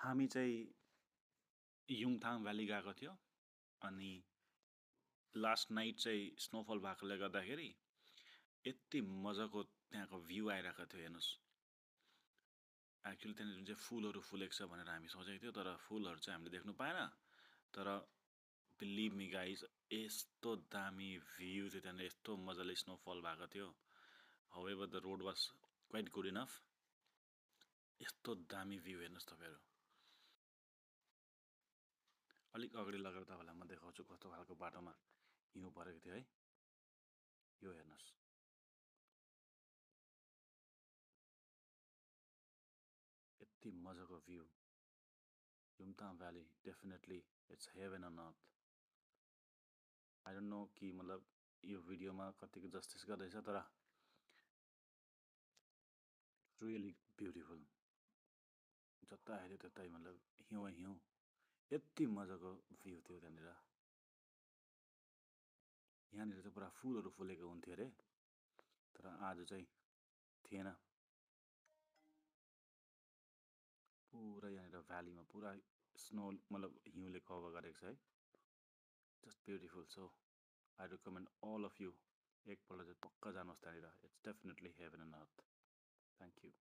हामी चाहिँ युङथाङ भ्याली गएको थियो अनि लास्ट नाइट चाहिँ स्नोफल भएकोले गर्दाखेरि यति मजाको त्यहाँको भ्यू आइरहेको थियो हेर्नुहोस्। एक्चुअली त्यहाँनिर जुन चाहिँ फुलहरू फुलेको छ भनेर हामी सोचेको थियो, तर फुलहरू चाहिँ हामीले देख्नु पाएन। तर बिलिभ मी गाइज, यस्तो दामी भ्यू थियो त्यहाँनिर, यस्तो मजाले स्नोफल भएको थियो। However the road was quite good enough. यस्तो दामी भ्यू हेर्नुहोस् तपाईँहरू। अलिक अगाडि लगेर तपाईँलाई म देखाउँछु कस्तो खालको बाटोमा हिउँ परेको थियो है। यो हेर्नुहोस्, यति मजाको view. Yumthang valley definitely it's heaven on earth. I don't know कि मतलब यो भिडियोमा कतिको जस्टिस गर्दैछ, तर रियली ब्युटिफुल। जता हेऱ्यो त्यतै मतलब हिउँ हिउँ, यति मजाको भ्यू थियो त्यहाँनिर। यहाँनिर चाहिँ पुरा फुलहरू फुलेको हुन्थ्यो अरे, तर आज चाहिँ थिएन। पुरा यहाँनिर भ्यालीमा पुरा स्नो मतलब हिउँले कभर गरेको छ है। Just beautiful. So I recommend all of you एकपल्ट चाहिँ पक्का जानुहोस् त्यहाँनिर। It's definitely heaven on earth. Thank you.